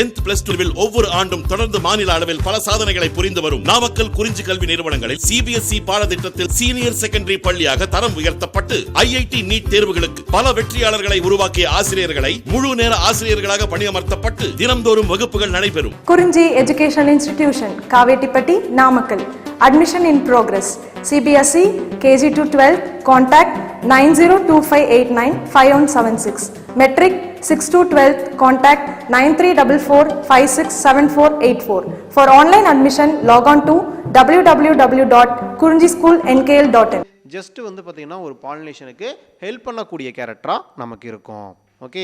10th plus 2 ஒவ்வொரு ஆண்டும் தொடர்ந்து மாநில அளவில் பல சாதனைகளை புரிந்து வரும் நாமக்கல் குறிஞ்சி கல்வி நிறுவனங்களில் CBSE பாடத்திட்டத்தில் சீனியர் செகண்டரி பள்ளியாக தரம் உயர்த்தப்பட்டு IIT நீட் தேர்வுகளுக்கு பல வெற்றியாளர்களை உருவாக்கிய ஆசிரியர்களை முழு நேர ஆசிரியர்களாக பணியமர்த்தப்பட்டு தினம்தோறும் வகுப்புகள் நடைபெறும். குறிஞ்சி educational institution, Kavettipatti, Namakkal. Admission in progress. CBSE KG to 12. Contact 9025895176. Metric 6 to 12. Contact 9344567484. For online admission, log on to www.kurinjischoolnkl.in. Just வந்து பார்த்தீங்கன்னா ஒரு பாலினேஷனுக்கு ஹெல்ப் பண்ணக்கூடிய கேரக்டராக நமக்கு இருக்கும். ஓகே,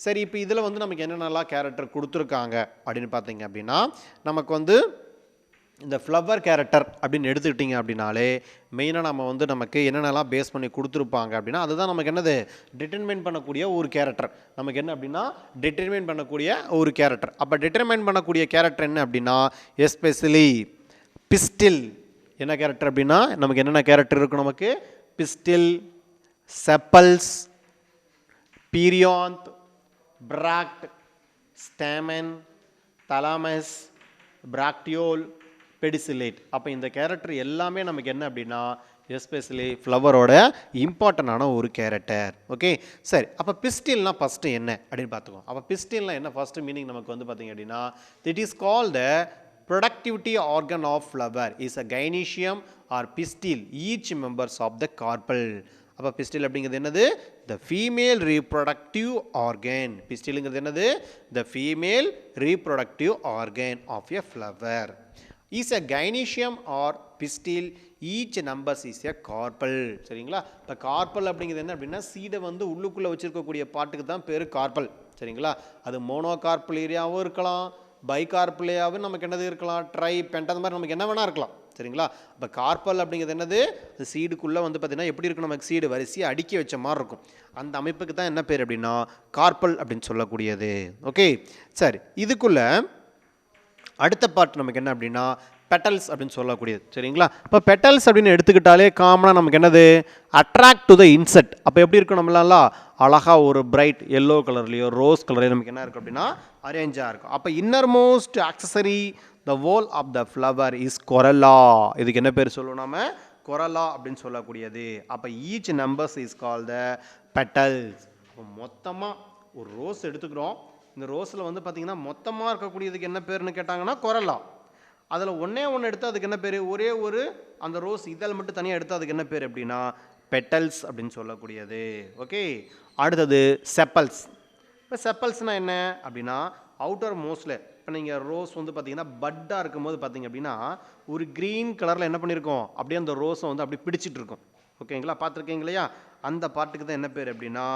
சரி. இப்போ இதில் வந்து நமக்கு என்னென்னலாம் கேரக்டர் கொடுத்துருக்காங்க அப்படின்னு பார்த்தீங்க அப்படின்னா, நமக்கு வந்து இந்த ஃப்ளவர் கேரக்டர் அப்படின்னு எடுத்துக்கிட்டிங்க அப்படின்னாலே மெயினாக நம்ம வந்து நமக்கு என்னென்னலாம் பேஸ் பண்ணி கொடுத்துருப்பாங்க அப்படின்னா, அதுதான் நமக்கு என்னது டிட்டர்மைன் பண்ணக்கூடிய ஒரு கேரக்டர். நமக்கு என்ன அப்படின்னா டிட்டர்மைன் பண்ணக்கூடிய ஒரு கேரக்டர். அப்போ டிட்டர்மைன் பண்ணக்கூடிய கேரக்டர் என்ன அப்படின்னா, எஸ்பெஷலி பிஸ்டில் என்ன கேரக்டர் அப்படின்னா, நமக்கு என்னென்ன கேரக்டர் இருக்கும், நமக்கு pistil, chappals, perianth, பிராக்ட், stamen, thalamus, பிராக்டியோல், பெடிசிலேட். அப்போ இந்த கேரக்டர் எல்லாமே நமக்கு என்ன அப்படின்னா எஸ்பெஷலி ஃப்ளவரோட இம்பார்ட்டண்டான ஒரு கேரக்டர். ஓகே, சரி. அப்போ பிஸ்டில்னா ஃபஸ்ட்டு என்ன அப்படின்னு பார்த்துக்கோம். அப்போ பிஸ்டில்னா என்ன ஃபஸ்ட்டு மீனிங் நமக்கு வந்து பார்த்தீங்க அப்படின்னா, it is called productivity organ of flower is a gynoecium or pistil, each members of the carpel. அப்போ பிஸ்டில் அப்படிங்கிறது என்னது, the female reproductive organ. பிஸ்டிலுங்கிறது என்னது, the female reproductive organ of a flower is a gynoecium or pistil, each numbers is a carpel. சரிங்களா? இப்போ carpal அப்படிங்கிறது என்ன அப்படின்னா, சீடை வந்து உள்ளுக்குள்ளே வச்சுருக்கக்கூடிய பாட்டுக்கு தான் பேர் கார்பல். சரிங்களா? அது மோனோ கார்பல் ஏரியாவும் இருக்கலாம், பைகார்புலேயாவும் நமக்கு என்னது இருக்கலாம், ட்ரை பென்ட், அந்த மாதிரி நமக்கு என்ன வேணா இருக்கலாம். சரிங்களா? இப்போ கார்பல் அப்படிங்கிறது என்னது, அது சீடுக்குள்ளே வந்து பார்த்தீங்கன்னா எப்படி இருக்கும், நமக்கு சீடு வரிசையை அடுக்கி வச்ச மாதிரி இருக்கும். அந்த அமைப்புக்கு தான் என்ன பேர் அப்படின்னா கார்பல் அப்படின்னு சொல்லக்கூடியது. ஓகே, சரி. இதுக்குள்ள அடுத்த பார்ட் நமக்கு என்ன அப்படின்னா பெட்டல்ஸ் அப்படின்னு சொல்லக்கூடியது. சரிங்களா? இப்போ பெட்டல்ஸ் அப்படின்னு எடுத்துக்கிட்டாலே காமனாக நமக்கு என்னது, அட்ராக்ட் டு த இன்செக்ட். அப்போ எப்படி இருக்கும், நம்மளாம் அழகாக ஒரு பிரைட் எல்லோ கலர்லையோ ரோஸ் கலர்லையோ நமக்கு என்ன இருக்கும் அப்படின்னா அரேஞ்சாக இருக்கும். அப்போ inner most accessory the whorl of the flower is corolla. இதுக்கு என்ன பேர் சொல்லுவோம் நாம, கொரல்லா அப்படின்னு சொல்லக்கூடியது. அப்போ each numbers is call the petals. அப்போ மொத்தமாக ஒரு ரோஸ் எடுத்துக்கிறோம். இந்த ரோஸில் வந்து பார்த்திங்கன்னா மொத்தமாக இருக்கக்கூடியதுக்கு என்ன பேர்னு கேட்டாங்கன்னா கொரல்லா. அதில் ஒன்றே ஒன்று எடுத்து அதுக்கு என்ன பேர், ஒரே ஒரு அந்த ரோஸ் இதழ் மட்டும் தனியாக எடுத்து அதுக்கு என்ன பேர் அப்படின்னா பெட்டல்ஸ் அப்படின்னு சொல்லக்கூடியது. ஓகே, அடுத்தது செப்பல்ஸ். இப்போ செப்பல்ஸ்னால் என்ன அப்படின்னா அவுட்டர் மோஸ்டில், இப்போ நீங்கள் ரோஸ் வந்து பார்த்தீங்கன்னா பட்டாக இருக்கும் போது பார்த்தீங்க அப்படின்னா ஒரு க்ரீன் கலரில் என்ன பண்ணியிருக்கோம், அப்படியே அந்த ரோஸை வந்து அப்படி பிடிச்சிட்டு இருக்கும். ஓகேங்களா? பார்த்துருக்கீங்க இல்லையா? அந்த பாட்டுக்கு தான் என்ன பேர் அப்படின்னா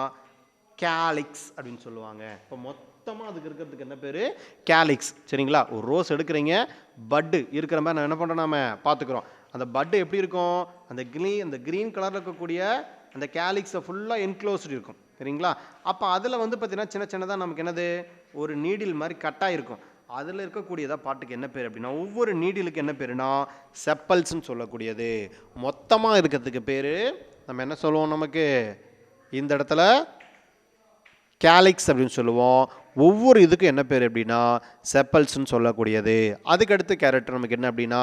கேலிக்ஸ் அப்படின்னு சொல்லுவாங்க. இப்போ மொத்தமாக அதுக்கு இருக்கிறதுக்கு என்ன பேர், கேலிக்ஸ். சரிங்களா? ஒரு ரோஸ் எடுக்கிறீங்க, பட்டு இருக்கிற மாதிரி நான் என்ன பண்ணுறோம், நாம பார்த்துக்கிறோம். அந்த பட்டு எப்படி இருக்கும், அந்த க்ரீன் கலரில் இருக்கக்கூடிய அந்த கேலிக்ஸை ஃபுல்லாக என்க்ளோஸ்டு இருக்கும். சரிங்களா? அப்போ அதில் வந்து பார்த்தீங்கன்னா சின்ன சின்னதாக நமக்கு என்னது ஒரு நீடில் மாதிரி கட்டாக இருக்கும். அதில் இருக்கக்கூடியதாக பாட்டுக்கு என்ன பேர் அப்படின்னா, ஒவ்வொரு நீடிலுக்கு என்ன பேருனா செப்பல்ஸ்ன்னு சொல்லக்கூடியது. மொத்தமாக இருக்கிறதுக்கு பேர் நம்ம என்ன சொல்லுவோம், நமக்கு இந்த இடத்துல கேலிக்ஸ் அப்படின்னு சொல்லுவோம். ஒவ்வொரு இதுக்கும் என்ன பேர் அப்படின்னா செப்பல்ஸ்ன்னு சொல்லக்கூடியது. அதுக்கடுத்து கேரக்டர் நமக்கு என்ன அப்படின்னா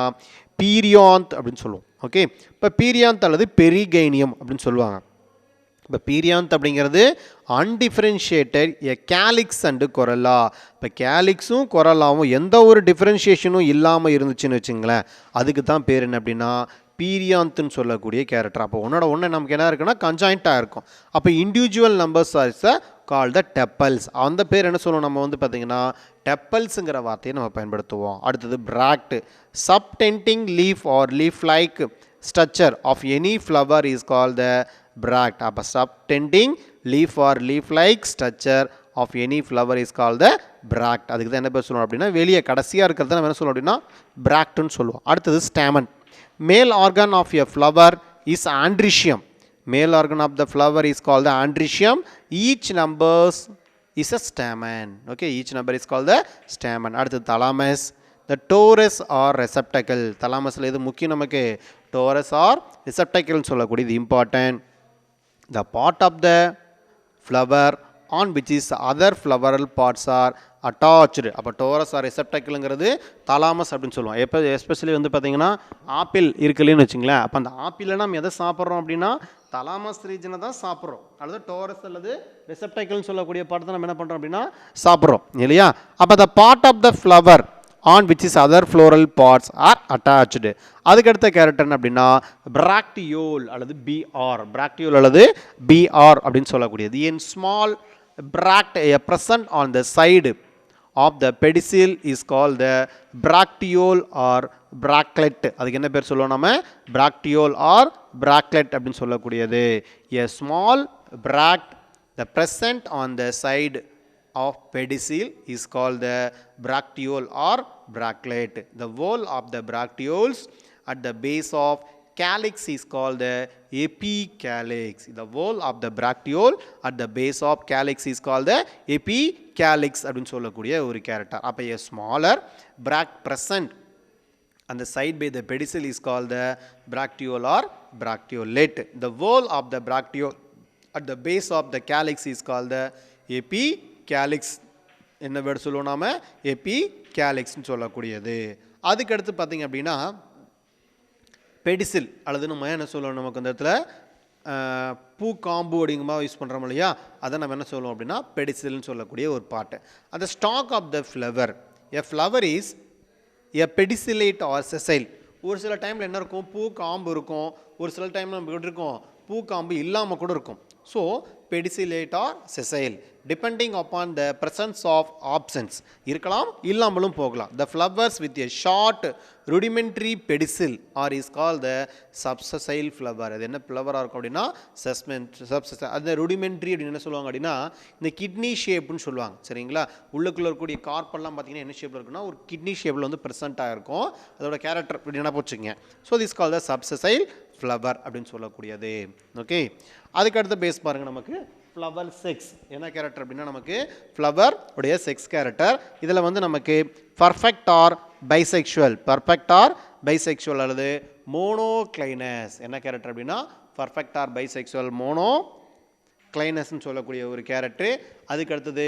பீரியாந்த் அப்படின்னு சொல்லுவோம். ஓகே, இப்போ பீரியாந்த் அல்லது பெரிகைனியம் அப்படின்னு சொல்லுவாங்க. இப்போ பீரியாந்த் அப்படிங்கிறது அன்டிஃபரன்ஷியேட்டட் எ கேலிக்ஸ் அண்டு கொரல்லா. இப்போ கேலிக்ஸும் கொரல்லாவும் எந்த ஒரு டிஃபரன்ஷியேஷனும் இல்லாமல் இருந்துச்சுன்னு வச்சுங்களேன், அதுக்கு தான் பேர் என்ன அப்படின்னா பீரியாந்த்னு சொல்லக்கூடிய கேரக்டர். அப்போ ஒன்று நமக்கு என்ன இருக்குன்னா கன்ஜாயிண்ட்டாக இருக்கும். அப்போ இண்டிவிஜுவல் நம்பர்ஸ் ஆர்ஸ் கால் த டெப்பல்ஸ். அந்த பேர் என்ன சொல்லுவோம், நம்ம வந்து பார்த்திங்கன்னா டெப்பல்ஸுங்கிற வார்த்தையை நம்ம பயன்படுத்துவோம். அடுத்தது bract. Subtending leaf or leaf like structure of any flower is call the bract. அப்போ subtending leaf or leaf like structure of any flower is call the bract. அதுக்கு தான் என்ன பேர் சொல்லுவோம் அப்படின்னா வெளியே கடைசியாக இருக்கிறத நம்ம என்ன சொல்லுவோம் அப்படின்னா பிராக்ட்னு சொல்லுவோம். அடுத்தது stamen. Male organ of a flower is androecium. Male organ of the flower is called the androecium. Each numbers is a stamen. Okay, each number is called the stamen. அடுத்து thalamus. The torus or receptacle. thalamusல இது முக்கியம் நமக்கு. torus or receptacle சொல்லக்கூடியது important. The part of the flower on which is other floweral parts are attached. அப்போ Taurus R ரிசெப்டக்கிள்ங்கிறது thalamus அப்படின்னு சொல்லுவோம். எப்போ especially வந்து பார்த்தீங்கன்னா ஆப்பிள் இருக்குல்லன்னு வச்சுங்களேன். அப்போ அந்த ஆப்பிளில் நம்ம எதை சாப்பிட்றோம் அப்படின்னா தலாமஸ் ரீஜனை தான் சாப்பிட்றோம், அல்லது டோரஸ் அல்லது ரிசெப்டக்கிள்னு சொல்லக்கூடிய பார்ட் தான் நம்ம என்ன பண்ணுறோம் அப்படின்னா சாப்பிட்றோம் இல்லையா. அப்போ the part of the flower on which is other floral parts are attached. அதுக்கு அடுத்த கேரக்டர் என்ன அப்படின்னா பிராக்டியோல் அல்லது பிஆர், பிராக்டியோல் அல்லது பிஆர் அப்படின்னு சொல்லக்கூடியது. in small bract a present on the side of the pedicel is called the bracteole or bractlet. அதுக்கு என்ன பேர் சொல்லுவோம் நம்ம bracteole or bractlet அப்படின்னு சொல்லக்கூடியது. a small bract the present on the side of pedicel is called the bracteole or bractlet. The whole of the bracteoles at the base of calyx is called the epicalyx. The whole of the bracteole at the base of calyx is called the epicalyx அப்படின்னு சொல்லக்கூடிய ஒரு character. அப்போ a smaller bract present on the side by the pedicel is called the bracteole or bracteolate. The whole of the bracteole at the base of the calyx is called the epicalyx. என்ன word சொல்லுவோம் நாம epicalyxன்னு சொல்லக்கூடியது. அதுக்கு அடுத்து பார்த்தீங்க அப்படின்னா pedicel அல்லது நம்ம என்ன சொல்லுவோம், நமக்கு அந்த இடத்துல பூ காம்பு அப்படிங்கமா யூஸ் பண்ணுறோம் இல்லையா, அதை நம்ம என்ன சொல்லுவோம் அப்படின்னா பெடிசில்னு சொல்லக்கூடிய ஒரு பாட்டு. அந்த stalk of the flower, a flower is a pedicellate or sessile. ஒரு சில டைமில் என்ன இருக்கும், பூ காம்பு இருக்கும், ஒரு சில டைமில் நம்ம எப்படி இருக்கும் பூ காம்பு இல்லாமல் கூட இருக்கும். So pedicellate or sessile depending upon the presence of absence, இருக்கலாம் இல்லாமலும் போகலாம். The flowers with a short rudimentary pedicel or is called the subsessile flower. அது என்ன ஃப்ளவராக இருக்கும் அப்படின்னா subsessile. அது rudimentary அப்படின்னு என்ன சொல்லுவாங்க அப்படின்னா இந்த கிட்னி ஷேப்னு சொல்லுவாங்க சரிங்களா. உள்ளுக்குள்ள இருக்கக்கூடிய கார்ப்பெல்லாம் பார்த்தீங்கன்னா என்ன ஷேப்பில் இருக்குன்னா ஒரு கிட்னி ஷேப்பில் வந்து ப்ரெசென்ட்டாக இருக்கும். அதோட கேரக்டர் அப்படின்னா போச்சுங்க. So this call the subsessile flower அப்படின்னு சொல்லக்கூடியது. ஓகே, அதுக்கு அடுத்த பேஸ் பாருங்கள் நமக்கு ஃப்ளவர் செக்ஸ். என்ன கேரக்டர் அப்படின்னா நமக்கு ஃப்ளவர் உடைய செக்ஸ் கேரக்டர். இதில் வந்து நமக்கு perfect or bisexual, perfect or bisexual அல்லது மோனோக்ளைனஸ். என்ன கேரக்டர் அப்படின்னா பர்ஃபெக்ட் ஆர் பைசெக்சுவல் மோனோக்ளைனஸ்ன்னு சொல்லக்கூடிய ஒரு கேரக்டர். அதுக்கு அடுத்தது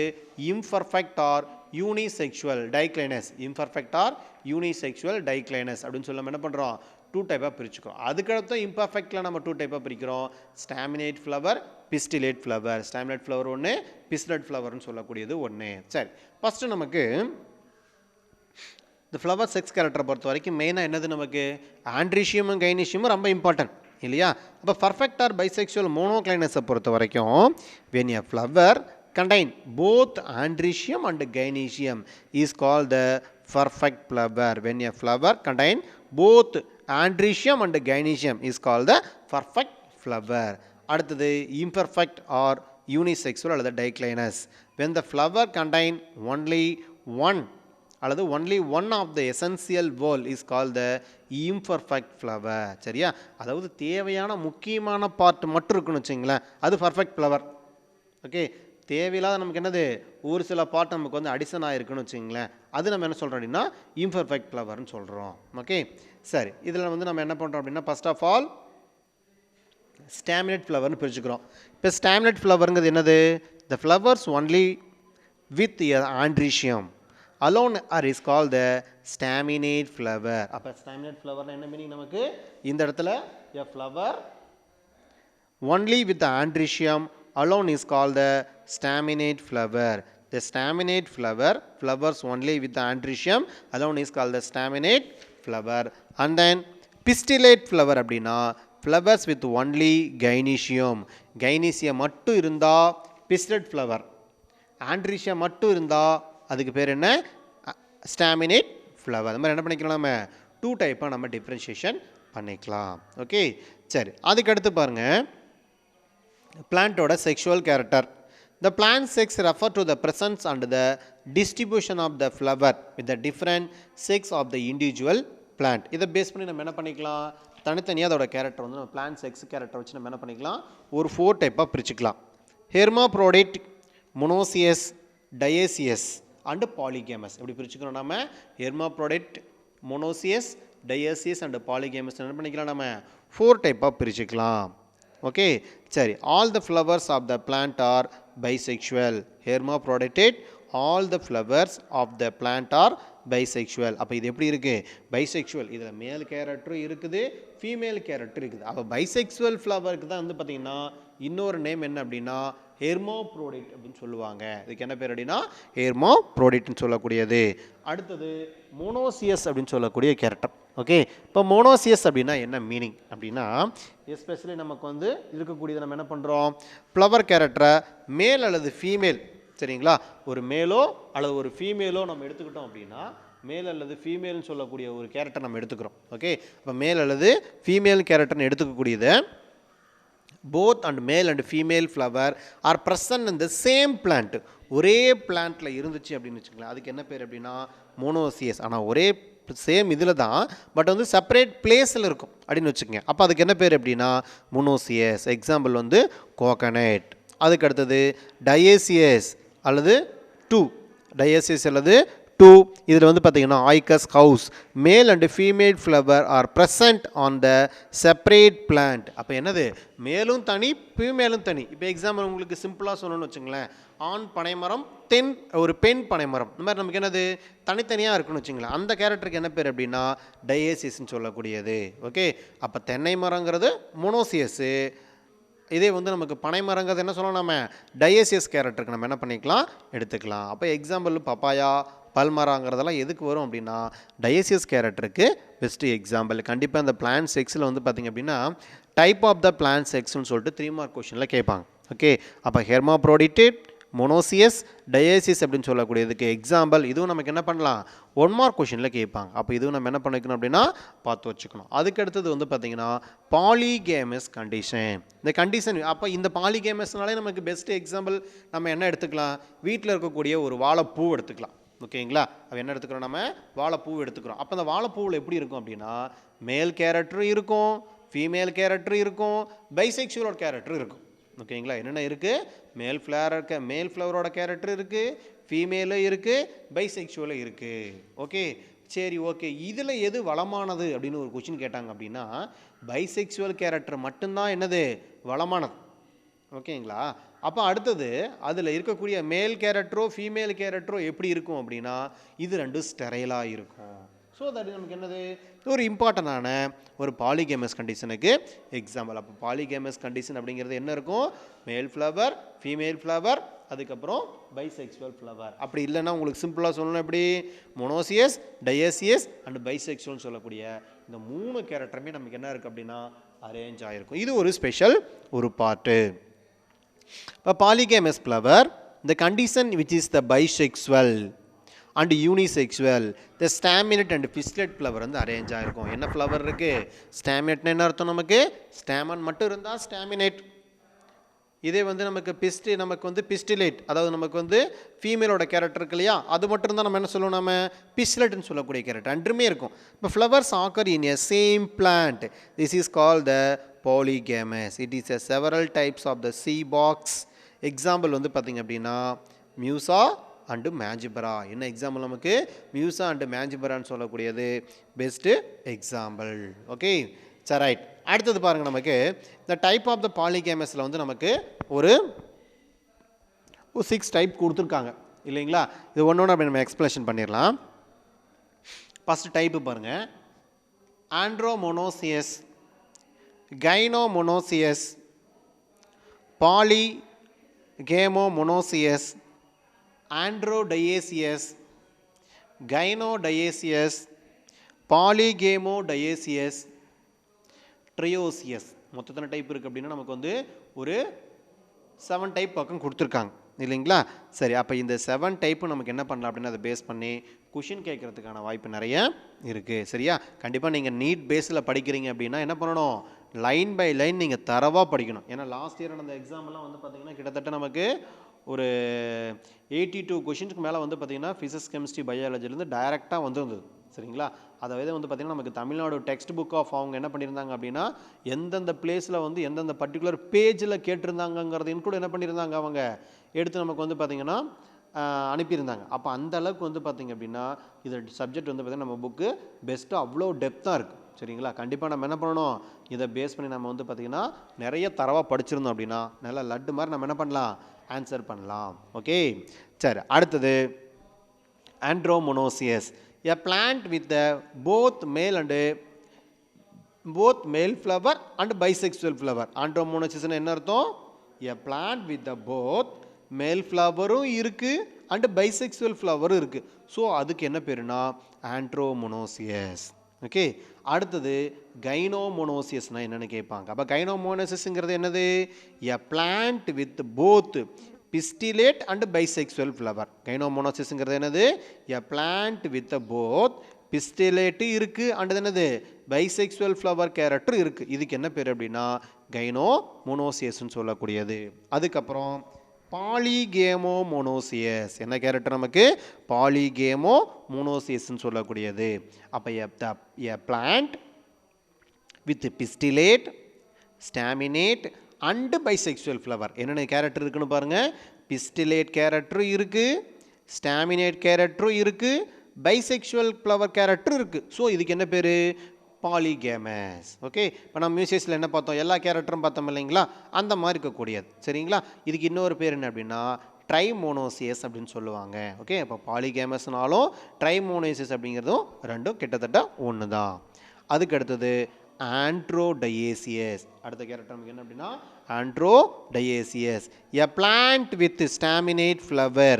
imperfect or unisexual diclinous, imperfect or unisexual diclinous அப்படின்னு சொல்ல என்ன பண்ணுறோம் டூ டைப்பாக பிரிச்சுக்கிறோம். அதுக்கடுத்து இம்பர்ஃபெக்டில் நம்ம டூ டைப்பாக பிரிக்கிறோம், staminate flower, pistillate flower. Staminate flower ஒன்று, பிஸ்டிலேட் ஃப்ளவர்னு சொல்லக்கூடியது ஒன்று. சரி, ஃபஸ்ட்டு நமக்கு இந்த ஃப்ளவர் செக்ஸ் கேரக்டரை பொறுத்த வரைக்கும் மெயினாக என்னது நமக்கு ஆண்ட்ரீஷியமும் கைனீஷியமும் ரொம்ப இம்பார்ட்டன்ட் இல்லையா. அப்போ பர்ஃபெக்ட் ஆர் பைசெக்சுவல் மோனோக்ளைனஸை பொறுத்த வரைக்கும் when a flower contain both andrecium and gynecium is called the perfect flower. When a flower contain both andrecium and gynecium is called the perfect flower. அடுத்தது imperfect or unisexual அல்லது diclinous. When the flower contain only one அல்லது only one of the essential whole is called the imperfect flower. சரியா, அதாவது தேவையான முக்கியமான part மட்டும் இருக்குன்னு வச்சுங்களேன், அது பர்ஃபெக்ட் ஃப்ளவர். ஓகே, தேவையில்லாத நமக்கு என்னது ஒரு சில பார்ட் நமக்கு வந்து அடிஷன் ஆகிருக்குன்னு வச்சுங்களேன், அது நம்ம என்ன சொல்கிறோம் அப்படின்னா இம்பர்ஃபெக்ட் ஃப்ளவர்னு சொல்கிறோம். ஓகே, சரி, இதில் வந்து நம்ம என்ன பண்ணுறோம் அப்படின்னா ஃபர்ஸ்ட் ஆஃப் ஆல் ஸ்டாமினேட் ஃப்ளவர்னு பிரிச்சுக்கிறோம். இப்போ ஸ்டாமினேட் ஃப்ளவருங்கிறது என்னது, த flowers only with androecium alone are is called the staminate flower. அப்போ staminate flower என்ன மீனிங் நமக்கு இந்த இடத்துல a flower only with the andrecium alone is called the staminate flower. The staminate flower, flowers only with the andrecium alone is called the staminate flower. And then pistillate flower அப்படின்னா flowers with only gynecium. gynecium மட்டும் இருந்தா pistillate flower, andrecium மட்டும் இருந்தா அதுக்கு பேர் என்ன staminate flower. அது மாதிரி என்ன பண்ணிக்கலாம், நம்ம டூ டைப்பாக நம்ம டிஃப்ரென்ஷியேஷன் பண்ணிக்கலாம். ஓகே, சரி, அதுக்கு அடுத்து பாருங்கள் பிளான்ட்டோட sexual character. The plant sex refer to the presence and the distribution of the flower with the different sex of the individual plant. இதை பேஸ் பண்ணி நம்ம என்ன பண்ணிக்கலாம், தனித்தனியாக அதோட கேரக்டர் வந்து நம்ம பிளான்ட் செக்ஸ் கேரக்டர் வச்சு நம்ம என்ன பண்ணிக்கலாம் ஒரு 4 டைப்பாக பிரிச்சுக்கலாம். Hermaphrodite, monoecious, dioecious and polygamous. எப்படி பிரிச்சுக்கிறோம் நம்ம hermaphrodite, monoecious, dioecious and polygamous என்ன பண்ணிக்கலாம் நம்ம 4 டைப்பாக பிரிச்சுக்கலாம். ஓகே, சரி, all the flowers of the plant are bisexual. Hermaphroditic, all the flowers of the plant are bisexual. அப்போ இது எப்படி இருக்கு? Bisexual. இதில் மேல் கேரக்டரும் இருக்குது, ஃபீமேல் கேரக்டர் இருக்குது. அப்போ பைசெக்சுவல் ஃப்ளவருக்கு தான் வந்து பார்த்தீங்கன்னா இன்னொரு நேம் என்ன அப்படின்னா ஹெர்மாப்ரோடிட் அப்படின்னு சொல்லுவாங்க. இதுக்கு என்ன பேர் அப்படின்னா ஹெர்மாப்ரோடிட்னு சொல்லக்கூடியது. அடுத்தது மோனோசியஸ் அப்படின்னு சொல்லக்கூடிய கேரக்டர். ஓகே, இப்போ மோனோசியஸ் அப்படின்னா என்ன மீனிங் அப்படின்னா, எஸ்பெஷலி நமக்கு வந்து இருக்கக்கூடியது நம்ம என்ன பண்ணுறோம், ஃப்ளவர் கேரக்டரை மேல் அல்லது ஃபீமேல், சரிங்களா, ஒரு மேலோ அல்லது ஒரு ஃபீமேலோ நம்ம எடுத்துக்கிட்டோம் அப்படின்னா மேல் அல்லது ஃபீமேல்னு சொல்லக்கூடிய ஒரு கேரக்டர் நம்ம எடுத்துக்கிறோம். ஓகே, அப்போ மேல் அல்லது female கேரக்டர்னு எடுத்துக்கக்கூடியது both and male and female flower are present in the same plant. ஒரே பிளான்ட்ல இருந்துச்சு அப்படின்னு வச்சுக்கலாம், அதுக்கு என்ன பேர் அப்படின்னா மோனோசியஸ். ஆனால் ஒரே சேம் இதில் தான், பட் வந்து செப்பரேட் பிளேஸில் இருக்கும் அப்படின்னு வச்சுக்கோங்க. அப்போ அதுக்கு என்ன பேர் அப்படின்னா மோனோசியஸ். எக்ஸாம்பிள் வந்து கோகனட். அதுக்கு அடுத்தது டயேசியஸ் அல்லது டயேசியஸ் அல்லது இதில் வந்து பார்த்தீங்கன்னா ஆய்கஸ் ஹவுஸ். Male and female flower are present on the separate plant. அப்போ என்னது, மேலும் தனி ஃபீமேலும் தனி. இப்போ எக்ஸாம்பிள் உங்களுக்கு சிம்பிளாக சொல்லணும்னு வச்சுங்களேன், ஆண் பனைமரம் ஒரு பெண் பனைமரம், இந்த மாதிரி நமக்கு என்னது தனித்தனியாக இருக்குன்னு வச்சுங்களேன். அந்த கேரக்டருக்கு என்ன பேர் அப்படின்னா டயேசியஸ்ன்னு சொல்லக்கூடியது. ஓகே, அப்போ தென்னை மரங்கிறது மோனோசியஸு, இதே வந்து நமக்கு பனை மரங்கிறது என்ன சொல்லலாம், நம்ம டயேசியஸ் கேரக்டருக்கு நம்ம என்ன பண்ணிக்கலாம் எடுத்துக்கலாம். அப்போ எக்ஸாம்பிள் பப்பாயா பல்மராங்கிறதெல்லாம் எதுக்கு வரும் அப்படின்னா டயேசியஸ் கேரக்டருக்கு பெஸ்ட்டு எக்ஸாம்பிள். கண்டிப்பாக அந்த பிளான் செக்ஸில் வந்து பார்த்திங்க அப்படின்னா டைப் ஆஃப் த பிளான் செக்ஸ்னு சொல்லிட்டு 3 மார்க் கொஷனில் கேட்பாங்க. ஓகே, அப்போ ஹெர்மாப்ரோடிட், மோனோசியஸ், டயேசியஸ் அப்படின்னு சொல்லக்கூடியதுக்கு எக்ஸாம்பிள். இதுவும் நமக்கு என்ன பண்ணலாம் 1 மார்க் கொஷனில் கேட்பாங்க. அப்போ இதுவும் நம்ம என்ன பண்ணிக்கணும் அப்படின்னா பார்த்து வச்சுக்கணும். அதுக்கு அடுத்தது வந்து பார்த்திங்கன்னா பாலிகேமஸ் கண்டிஷன். இந்த கண்டிஷன், அப்போ இந்த பாலிகேமஸ்னாலே நமக்கு பெஸ்ட்டு எக்ஸாம்பிள் நம்ம என்ன எடுத்துக்கலாம், வீட்டில் இருக்கக்கூடிய ஒரு வாழைப்பூ எடுத்துக்கலாம். ஓகேங்களா, அப்போ என்ன எடுத்துக்கிறோம், நம்ம வாழைப்பூ எடுத்துக்கிறோம். அப்போ அந்த வாழைப்பூவில் எப்படி இருக்கும் அப்படின்னா மேல் கேரக்டரும் இருக்கும், ஃபீமேல் கேரக்டரும் இருக்கும், பைசெக்சுவலோட கேரக்டரும் இருக்கும். ஓகேங்களா, என்னென்ன இருக்குது, மேல் ஃப்ளவரோட கேரக்டர் இருக்குது, ஃபீமேலும் இருக்குது, பைசெக்சுவலும் இருக்குது. ஓகே, சரி, ஓகே, இதில் எது வளமானது அப்படின்னு ஒரு கொஸ்டின் கேட்டாங்க அப்படின்னா பைசெக்சுவல் கேரக்டர் மட்டும்தான் என்னது வளமானது. ஓகேங்களா, அப்போ அடுத்தது அதில் இருக்கக்கூடிய மேல் கேரக்டரோ ஃபீமேல் கேரக்டரோ எப்படி இருக்கும் அப்படின்னா இது ரெண்டும் ஸ்டெரைலாக இருக்கும். ஸோ தட் நமக்கு என்னது ஒரு இம்பார்ட்டண்டான ஒரு பாலிகேமஸ் கண்டிஷனுக்கு எக்ஸாம்பிள். அப்போ பாலிகேமஸ் கண்டிஷன் அப்படிங்கிறது என்ன இருக்கும், மேல் ஃப்ளவர், ஃபீமேல் ஃப்ளவர், அதுக்கப்புறம் பைசெக்சுவல் ஃப்ளவர். அப்படி இல்லைன்னா உங்களுக்கு சிம்பிளாக சொல்லணும், எப்படி மோனோசியஸ், டயேசியஸ் அண்ட் பைசெக்சுவல்னு சொல்லக்கூடிய இந்த 3 கேரக்டருமே நமக்கு என்ன இருக்குது அப்படின்னா அரேஞ்ச் ஆகிருக்கும். இது ஒரு ஸ்பெஷல் ஒரு பார்ட்டு. இப்போ பாலிகேமஸ் flower, the condition which is the bisexual and unisexual, the staminate and fistulate flower வந்து அரேஞ்ச் ஆகிருக்கும். என்ன ஃப்ளவர் இருக்குது, ஸ்டாமினேட்னா என்ன அர்த்தம், நமக்கு ஸ்டாமன் மட்டும் இருந்தால் ஸ்டாமினேட். இதே வந்து நமக்கு வந்து பிஸ்டிலேட், அதாவது நமக்கு வந்து ஃபீமேலோட கேரக்டர் இருக்கு இல்லையா, அது மட்டும் தான் நம்ம என்ன சொல்லுவோம், நம்ம பிஸ்டிலேட்னு சொல்லக்கூடிய கேரக்டர் ரெண்டுமே இருக்கும். இப்போ flowers occur in a same plant, this is call the polygamous. It is a several types of the sea box. Example வந்து பார்த்திங்க அப்படின்னா மியூசா அண்டு மேஞ்சிபரா. என்ன எக்ஸாம்பிள், நமக்கு மியூசா அண்டு மேஞ்சிபரான்னு சொல்லக்கூடியது பெஸ்ட்டு எக்ஸாம்பிள். ஓகே, சரி, ரைட். அடுத்தது பாருங்கள், நமக்கு இந்த டைப் ஆஃப் த பாலிகேமஸில் வந்து நமக்கு ஒரு 6 டைப் கொடுத்துருக்காங்க இல்லைங்களா. இது ஒன்று அப்படி நம்ம எக்ஸ்பிளேஷன் பண்ணிடலாம். ஃபஸ்ட்டு டைப்பு பாருங்கள், ஆண்ட்ரோமோனோசியஸ், கைனோமோனோசியஸ், பாலிகேமோமோனோசியஸ், ஆண்ட்ரோடயேசியஸ், கைனோடயேசியஸ், பாலிகேமோடயேசியஸ், ட்ரையோசியஸ். மொத்தத்தின டைப் இருக்குது அப்படின்னா நமக்கு வந்து ஒரு 7 டைப் பக்கம் கொடுத்துருக்காங்க இல்லைங்களா. சரி, அப்போ இந்த 7 டைப்பு நமக்கு என்ன பண்ணலாம் அப்படின்னா அதை பேஸ் பண்ணி கொஷின் கேட்குறதுக்கான வாய்ப்பு நிறைய இருக்குது. சரியா, கண்டிப்பாக நீங்கள் நீட் பேஸில் படிக்கிறீங்க அப்படின்னா என்ன பண்ணணும், லைன் பை லைன் நீங்கள் தரவாக படிக்கணும். ஏன்னா லாஸ்ட் இயர் நடந்த எக்ஸாம்லாம் வந்து பார்த்திங்கன்னா கிட்டத்தட்ட நமக்கு ஒரு 82 கொஷின்ஸ்க்கு மேலே வந்து பார்த்திங்கன்னா ஃபிசிக்ஸ், கெமிஸ்ட்ரி, பயாலஜிலேருந்து டைரெக்டாக வந்துருந்தது. சரிங்களா, அதாவது வந்து பார்த்திங்கன்னா நமக்கு தமிழ்நாடு டெக்ஸ்ட் புக் ஆஃப் அவங்க என்ன பண்ணியிருந்தாங்க அப்படின்னா எந்தெந்த பிளேஸில் வந்து எந்தெந்த பர்டிகுலர் பேஜில் கேட்டிருந்தாங்கங்கிறதையும் கூட என்ன பண்ணியிருந்தாங்க அவங்க எடுத்து நமக்கு வந்து பார்த்திங்கன்னா அனுப்பியிருந்தாங்க. அப்போ அந்த அளவுக்கு வந்து பார்த்திங்க அப்படின்னா இது சப்ஜெக்ட் வந்து பார்த்திங்கன்னா நம்ம புக்கு பெஸ்ட்டாக அவ்வளோ டெப்த்தாக இருக்குது. சரிங்களா, கண்டிப்பாக நம்ம என்ன பண்ணணும், இதை பேஸ் பண்ணி நம்ம வந்து பார்த்திங்கன்னா நிறைய தரவாக படிச்சிருந்தோம் அப்படின்னா நல்லா லட்டு மாதிரி நம்ம என்ன பண்ணலாம் ஆன்சர் பண்ணலாம். ஓகே, சரி. அடுத்தது ஆண்ட்ரோமோனோசியஸ், a plant with the both male flower and bisexual flower. ஆண்ட்ரோமோனோசியஸ் என்ன அர்த்தம்? a plant with the both male flowerம் இருக்கு and bisexual flower இருக்கு. ஸோ அதுக்கு என்ன பேருனா ஆண்ட்ரோமோனோசியஸ். ஓகே, அடுத்தது கைனோமோனோசியஸ்னா என்னன்னு கேட்பாங்க. அப்போ கைனோமோனோசியஸ்ங்கிறது என்னது? a plant with both pistillate and bisexual flower. கைனோமோனோசியஸ்ங்கிறது என்னது? a plant with both pistillate இருக்கு and என்னது bisexual flower கேரக்டர் இருக்கு. இதுக்கு என்ன பேர் அப்படின்னா கைனோமோனோசியஸ்ன்னு சொல்லக்கூடியது. அதுக்கப்புறம் பாலிகேமோமோனோசியஸ், என்ன கேரக்டர் நமக்கு? பாலிகேமோமோனோசியஸ்ன்னு சொல்லக்கூடியது. அப்போ a plant with pistillate, staminate and bisexual flower, என்னென்ன கேரக்டர் இருக்குன்னு பாருங்க. pistillate கேரக்டர் இருக்கு, staminate கேரக்டரும் இருக்கு, bisexual flower கேரக்டர் இருக்கு. ஸோ இதுக்கு என்ன பேர்? பாலிகேமஸ். ஓகே, இப்போ நம்ம மியூசியஸில் என்ன பார்த்தோம்? எல்லா கேரக்டரும் பார்த்தோம் இல்லைங்களா? அந்த மாதிரி இருக்கக்கூடியது. சரிங்களா? இதுக்கு இன்னொரு பேர் என்ன அப்படின்னா ட்ரைமோனோசியஸ் அப்படின்னு சொல்லுவாங்க. ஓகே, இப்போ பாலிகேமஸ்னாலும் ட்ரைமோனோசியஸ் அப்படிங்கிறதும் ரெண்டும் கிட்டத்தட்ட ஒன்று தான். அதுக்கு அடுத்தது ஆண்ட்ரோடையேசியஸ். அடுத்த கேரக்டர் நமக்கு என்ன அப்படின்னா ஆண்ட்ரோடையேசியஸ், a plant with staminate flower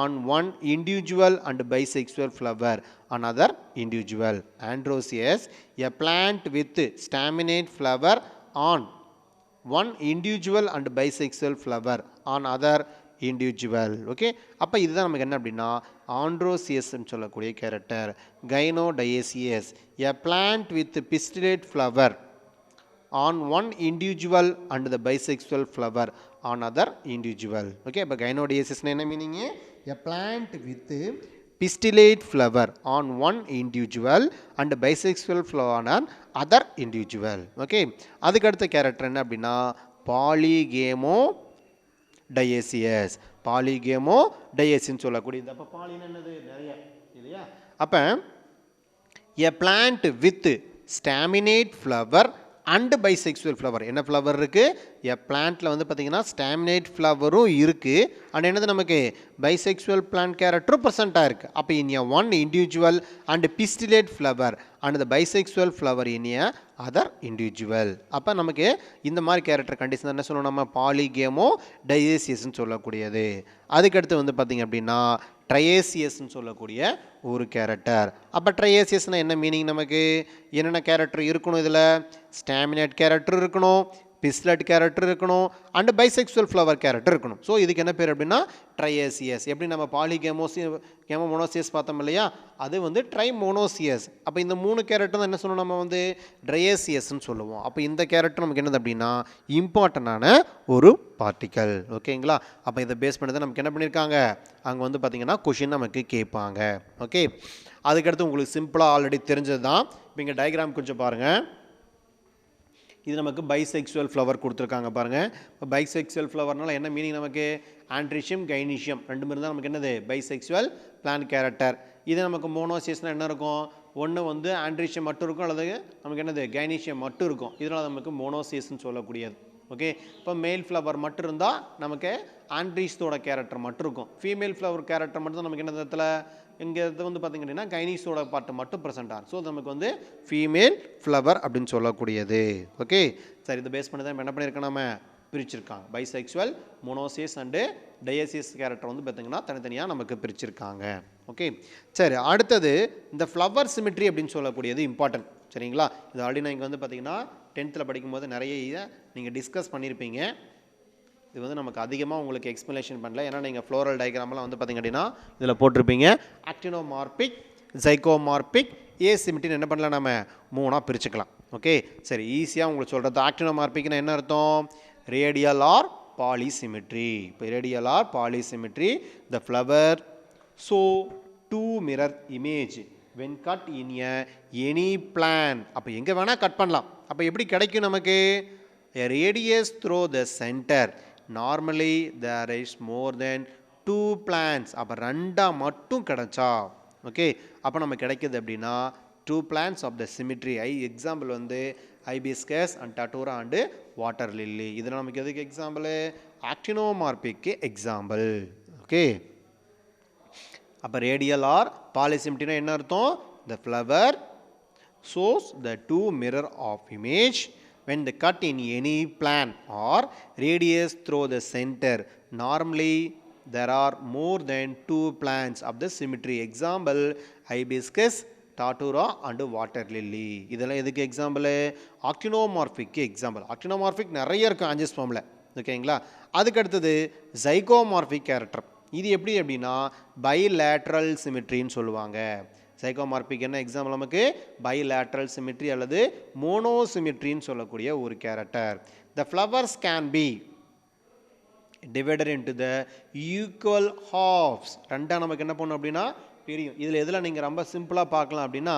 on one individual and bisexual flower on other individual. Androsius, a plant with staminate flower on one individual and bisexual flower on other individual. Okay, அப்போ இதுதான் நமக்கு என்ன அப்படின்னா ஆண்ட்ரோசியஸ்ன்னு சொல்லக்கூடிய character. கைனோடையேசியஸ், a plant with pistillate flower on one individual and the bisexual flower on other individual. Okay, இப்போ கைனோடையேசிஸ்னா என்ன meaning? a plant with pistillate flower on one individual and bisexual flower on other individual. Okay, அதுக்கு அடுத்த character என்ன அப்படின்னா பாலிகேமோடையேசியஸ். பாலிகேமோடையேசின்னு சொல்லக்கூடியது. அப்போ பாலின்னு என்னது? நிறைய இல்லையா? அப்போ a plant with staminate flower and bisexual flower. என்ன ஃப்ளவர் இருக்குது? பிளான்ட்டில் வந்து பார்த்திங்கன்னா ஸ்டாமினேட் ஃப்ளவரும் இருக்குது அண்ட் என்னது நமக்கு பைசெக்சுவல் பிளான்ட் கேரக்டரும் ப்ரெசென்ட்டாக இருக்குது. அப்போ in a one individual and pistillate flower and the bisexual flower in a other individual. அப்போ நமக்கு இந்த மாதிரி கேரக்டர் கண்டிஷன் என்ன சொல்லணும்? நம்ம பாலிகேமோ டையேசியஸ்ன்னு சொல்லக்கூடியது. அதுக்கடுத்து வந்து பார்த்திங்க அப்படின்னா ட்ரையேசியஸ்ன்னு சொல்லக்கூடிய ஒரு கேரக்டர். அப்போ ட்ரையேசியஸ்னால் என்ன மீனிங்? நமக்கு என்னென்ன கேரக்டர் இருக்கணும்? இதில் ஸ்டாமினேட் கேரக்டர் இருக்கணும், பிஸ்லட் கேரக்டர் இருக்கணும் அண்டு பைசெக்சுவல் ஃப்ளவர் கேரக்டர் இருக்கணும். ஸோ இதுக்கு என்ன பேர் அப்படின்னா ட்ரையேசியஸ். எப்படி நம்ம கேமோமோனோசியஸ் பார்த்தோம் இல்லையா? அது வந்து ட்ரைமோனோசியஸ். அப்போ இந்த மூணு கேரக்டர் தான் என்ன சொல்லணும்? நம்ம வந்து ட்ரையேசியஸ்ன்னு சொல்லுவோம். அப்போ இந்த கேரக்டர் நமக்கு என்னது அப்படின்னா இம்பார்ட்டண்டான ஒரு பார்ட்டிக்கல். ஓகேங்களா? அப்போ இதை பேஸ் பண்ணி தான் நமக்கு என்ன பண்ணியிருக்காங்க? அங்கே வந்து பார்த்திங்கன்னா கொஷின் நமக்கு கேட்பாங்க. ஓகே, அதுக்கடுத்து உங்களுக்கு சிம்பிளாக ஆல்ரெடி தெரிஞ்சது தான். இப்போ இங்கே டயக்ராம் கொஞ்சம் பாருங்கள். இது நமக்கு பைசெக்சுவல் ஃப்ளவர் கொடுத்துருக்காங்க பாருங்கள். இப்போ பைசெக்சுவல் ஃப்ளவர்னால என்ன மீனிங்? நமக்கு ஆண்ட்ரிஷியம் கைனீஷியம் ரெண்டு பேரும் தான் நமக்கு என்னது பைசெக்சுவல் பிளான்ட் கேரக்டர். இது நமக்கு மோனோசியஸ்னால் என்ன இருக்கும்? ஒன்று வந்து ஆண்ட்ரிஷியம் மட்டும் இருக்கும் அல்லது நமக்கு என்னது கைனீஷியம் மட்டும் இருக்கும். இதனால் நமக்கு மோனோசியஸ்ன்னு சொல்லக்கூடியது. ஓகே, இப்போ மேல் ஃப்ளவர் மட்டும் இருந்தால் நமக்கு ஆண்ட்ரிஸோட கேரக்டர் மட்டும் இருக்கும். ஃபீமேல் ஃப்ளவர் கேரக்டர் மட்டும் தான் நமக்கு என்ன இடத்துல இங்கே வந்து பார்த்திங்க அப்படின்னா கைனீஸோட பார்ட்டு மட்டும் ப்ரெசென்ட் ஆகும். ஸோ நமக்கு வந்து ஃபீமேல் ஃப்ளவர் அப்படின்னு சொல்லக்கூடியது. ஓகே, சரி, இதை பேஸ் பண்ணி தான் என்ன பண்ணியிருக்கோம்? நம்ம பிரிச்சிருக்காங்க பைசெக்சுவல், மோனோசியஸ் அண்டு டயசியஸ் கேரக்டர் வந்து பார்த்திங்கன்னா தனித்தனியாக நமக்கு பிரிச்சிருக்காங்க. ஓகே, சரி, அடுத்தது இந்த ஃப்ளவர் சிமெட்ரி அப்படின்னு சொல்லக்கூடியது இம்பார்ட்டன்ட். சரிங்களா? இது ஆல்ரெடி நான் இங்கே வந்து பார்த்திங்கன்னா 10th படிக்கும்போது நிறைய இதை நீங்கள் டிஸ்கஸ் பண்ணியிருப்பீங்க. இது வந்து நமக்கு அதிகமாக உங்களுக்கு எக்ஸ்பிளேஷன் பண்ணல. ஏன்னா நீங்கள் ஃப்ளோரல் டயக்ராம்லாம் வந்து பார்த்திங்க அப்படின்னா இதில் போட்டிருப்பீங்க. ஆக்டினோமார்பிக், ஜைகோமார்பிக், ஏசிமெட்ரின்னு என்ன பண்ணலாம்? நம்ம மூணாக பிரிச்சுக்கலாம். ஓகே, சரி, ஈஸியாக உங்களுக்கு சொல்கிறது ஆக்டினோமார்பிக்னா என்ன அர்த்தம்? Radial or polysymmetry. இப்போ radial or polysymmetry the flower show two mirror image when cut in any plant. அப்போ எங்கே வேணால் கட் பண்ணலாம். அப்போ எப்படி கிடைக்கும் நமக்கு? a radius through the center. Normally there is more than 2 plants. அப்போ ரெண்டாக மட்டும் கிடைச்சா ஓகே, அப்போ நம்ம கிடைக்கிது அப்படின்னா 2 plants of the symmetry. Example வந்து hibiscus and datura and water lily. இதில் நமக்கு எதுக்கு எக்ஸாம்பிள்? ஆக்டினோமார்பிக்கு எக்ஸாம்பிள். ஓகே, அப்போ ரேடியல் ஆர் பாலிசிமெட்ரினா என்ன அர்த்தம்? The flower shows the two mirror of image when the cut in any plan or radius through the center. Normally there are more than two plans of the symmetry. Example, hibiscus, datura and water lily. இதெல்லாம் எதுக்கு example? ஆக்டினோமார்பிக்கு example. Actinomorphic நிறைய இருக்குது ஆஞ்சியோஸ்பர்மில். ஓகேங்களா? அதுக்கு அடுத்தது ஜைகோமார்பிக் character. இது எப்படி அப்படின்னா பைலேட்ரல் சிமெட்ரின்னு சொல்லுவாங்க. சைக்கோமார்பிக் என்ன எக்ஸாம்பிள்? நமக்கு பைலேட்ரல் சிமெட்ரி அல்லது மோனோசிமெட்ரின்னு சொல்லக்கூடிய ஒரு character. The flowers can be divided into the equal halves. ரெண்டாக நமக்கு என்ன பண்ணணும் அப்படின்னா தெரியும். இதில் எதில் நீங்கள் ரொம்ப சிம்பிளாக பார்க்கலாம் அப்படின்னா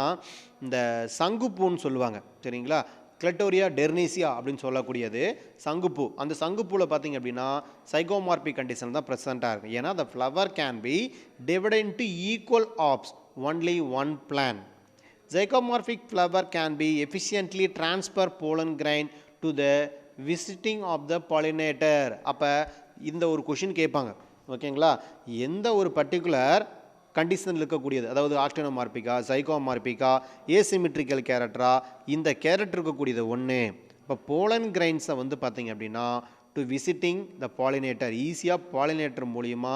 இந்த சங்குப்பூன்னு சொல்லுவாங்க. சரிங்களா? கிளட்டோரியா டெர்னீசியா அப்படின்னு சொல்லக்கூடியது சங்குப்பூ. அந்த சங்குப்பூவில் பார்த்தீங்க அப்படின்னா சைக்கோமார்பிக் கண்டிஷன் தான் ப்ரெசென்ட்டாக இருக்கும். ஏன்னா the flower can be divided into equal halves only one plan. Zygomorphic flower can be efficiently transfer pollen grain to the visiting of the pollinator. அப்போ இந்த ஒரு கொஷின் கேட்பாங்க. ஓகேங்களா? எந்த ஒரு பர்டிகுலர் கண்டிஷனில் இருக்கக்கூடியது, அதாவது ஆக்டினோமார்பிக்கா, சைக்கோமார்பிக்கா, ஏசிமெட்ரிக்கல் கேரக்டரா, இந்த கேரக்டர் இருக்கக்கூடியது ஒன்று. இப்போ போலன் கிரைன்ஸை வந்து பார்த்தீங்க அப்படின்னா டு விசிட்டிங் த பாலினேட்டர், ஈஸியாக பாலினேட்டர் மூலிமா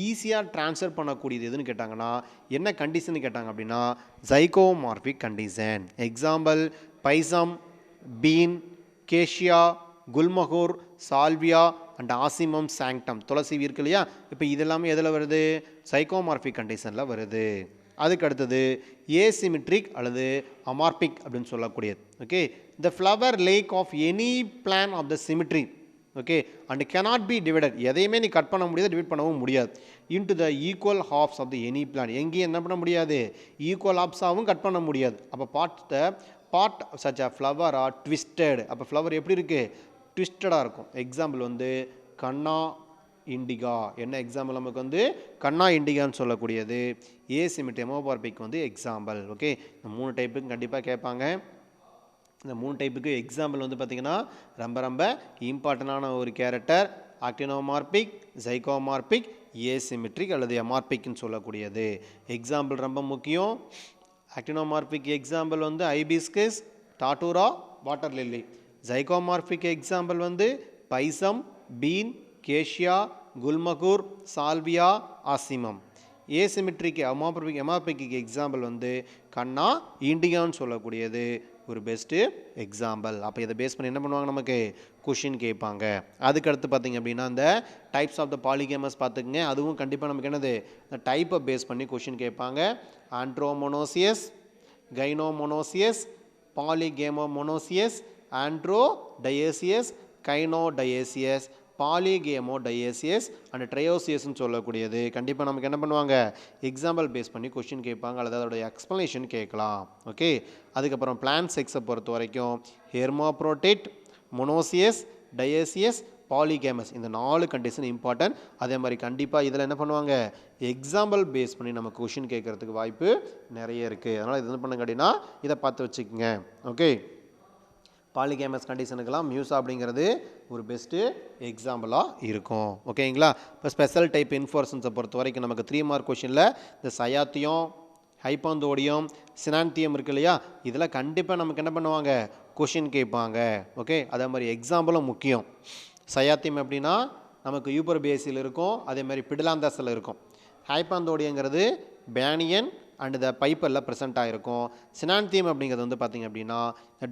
ஈஸியாக ட்ரான்ஸ்ஃபர் பண்ணக்கூடியது எதுன்னு கேட்டாங்கன்னா என்ன கண்டிஷன் கேட்டாங்க அப்படின்னா zygomorphic condition. Example, pisum, bean, cassia, gulmohar, salvia and ocimum sanctum. துளசி இருக்கு இல்லையா? இப்போ இதெல்லாமே எதில் வருது? சைக்கோமார்பிக் கண்டிஷனில் வருது. அதுக்கு அடுத்தது ஏசிமெட்ரிக் அல்லது அமார்பிக் அப்படின்னு சொல்லக்கூடியது. Okay, the flower lack of any plane of the symmetry. Okay, and cannot be divided. எதையுமே நீ கட் பண்ண முடியாது, டிவைட் பண்ணவும் முடியாது. Into the equal halves of the any plane. எங்கேயும் என்ன பண்ண முடியாது? ஈக்குவல் ஹாஃப்ஸாகவும் கட் பண்ண முடியாது. அப்போ part such a flower are twisted. அப்போ ஃப்ளவர் எப்படி இருக்குது? ட்விஸ்டடாக இருக்கும். எக்ஸாம்பிள் வந்து கண்ணா இண்டிகா. என்ன எக்ஸாம்பிள்? நமக்கு வந்து கண்ணா இண்டிகான்னு சொல்லக்கூடியது ஏசிமெட்ரி அமோமார்பிக் வந்து எக்ஸாம்பிள். ஓகே, இந்த 3 டைப்புக்கு கண்டிப்பாக கேட்பாங்க. இந்த 3 டைப்புக்கு எக்ஸாம்பிள் வந்து பார்த்திங்கன்னா ரொம்ப ரொம்ப இம்பார்ட்டண்டான ஒரு கேரக்டர் ஆக்டினோமார்பிக், ஜைகோமார்பிக், ஏசிமெட்ரிக் அல்லது அமார்பிக்னு சொல்லக்கூடியது. எக்ஸாம்பிள் ரொம்ப முக்கியம். ஆக்டினோமார்பிக் எக்ஸாம்பிள் வந்து hibiscus, datura, water lily. Zygomorphic example வந்து pisum, bean, cassia, gulmohar, salvia, ocimum. Asymmetric அமார்பிக்கு எக்ஸாம்பிள் வந்து கண்ணா இண்டிகான்னு சொல்லக்கூடியது ஒரு பெஸ்ட்டு எக்ஸாம்பிள். அப்போ இதை பேஸ் பண்ணி என்ன பண்ணுவாங்க? நமக்கு கொஷின் கேட்பாங்க. அதுக்கடுத்து பார்த்திங்க அப்படின்னா இந்த டைப்ஸ் ஆஃப் த பாலிகேமஸ் பார்த்துக்குங்க. அதுவும் கண்டிப்பாக நமக்கு என்னது? இந்த டைப்பை பேஸ் பண்ணி கொஷின் கேட்பாங்க. ஆண்ட்ரோமோனோசியஸ், கைனோமோனோசியஸ், பாலிகேமோமோனோசியஸ், ஆண்ட்ரோடயேசியஸ், கைனோடயேசியஸ், பாலிகேமோடயேசியஸ் அண்ட் ட்ரையோசியஸ்ன்னு சொல்லக்கூடியது கண்டிப்பாக நமக்கு என்ன பண்ணுவாங்க? எக்ஸாம்பிள் பேஸ் பண்ணி கொஷின் கேட்பாங்க அல்லது அதோட எக்ஸ்ப்ளனேஷன் கேட்கலாம். ஓகே, அதுக்கப்புறம் பிளான்ட் செக்ஸை பொறுத்த வரைக்கும் ஹெர்மாப்ரோடேட், மொனோசியஸ், டயேசியஸ், பாலிகேமஸ் இந்த 4 கண்டிஷன் இம்பார்ட்டன்ட். அதே மாதிரி கண்டிப்பாக இதில் என்ன பண்ணுவாங்க? எக்ஸாம்பிள் பேஸ் பண்ணி நம்ம கொஷின் கேட்கறதுக்கு வாய்ப்பு நிறைய இருக்குது. அதனால் இது என்ன பண்ணுங்க அப்படின்னா இதை பார்த்து வச்சுக்கோங்க. ஓகே, பாலிகேமஸ் கண்டிஷனுக்கெல்லாம் மியூசா அப்படிங்கிறது ஒரு பெஸ்ட்டு எக்ஸாம்பிளாக இருக்கும். ஓகேங்களா? இப்போ ஸ்பெஷல் டைப் இன்ஃபோர்சன்ஸை பொறுத்த வரைக்கும் நமக்கு 3 மார்க் கொஷினில் இந்த சயாத்தியம், ஹைப்பாந்தோடியம், சினான்தியம் இருக்கு இல்லையா? இதில் கண்டிப்பாக நமக்கு என்ன பண்ணுவாங்க? கொஷின் கேட்பாங்க. ஓகே, அதே மாதிரி எக்ஸாம்பிளும் முக்கியம். சயாத்தியம் எப்படின்னா நமக்கு யூப்பர் பேஸில் இருக்கும், அதே மாதிரி பிடிலாந்தஸில் இருக்கும். ஹைப்பாந்தோடியங்கிறது பேனியன் அண்ட் த பைப்பரில் ப்ரெசென்ட் ஆகிருக்கும். சினான்தியம் அப்படிங்கிறது வந்து பார்த்திங்க அப்படின்னா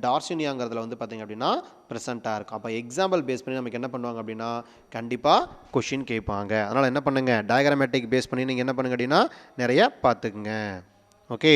டார்சினியாங்கிறதுல வந்து பார்த்திங்க அப்படின்னா ப்ரெசென்ட்டாக இருக்கும். அப்போ எக்ஸாம்பிள் பேஸ் பண்ணி நமக்கு என்ன பண்ணுவாங்க அப்படின்னா கண்டிப்பாக கொஷின் கேட்பாங்க. அதனால் என்ன பண்ணுங்கள்? டயக்ராமேட்டிக் பேஸ் பண்ணி நீங்கள் என்ன பண்ணுங்க அப்படின்னா நிறைய பார்த்துக்குங்க. ஓகே.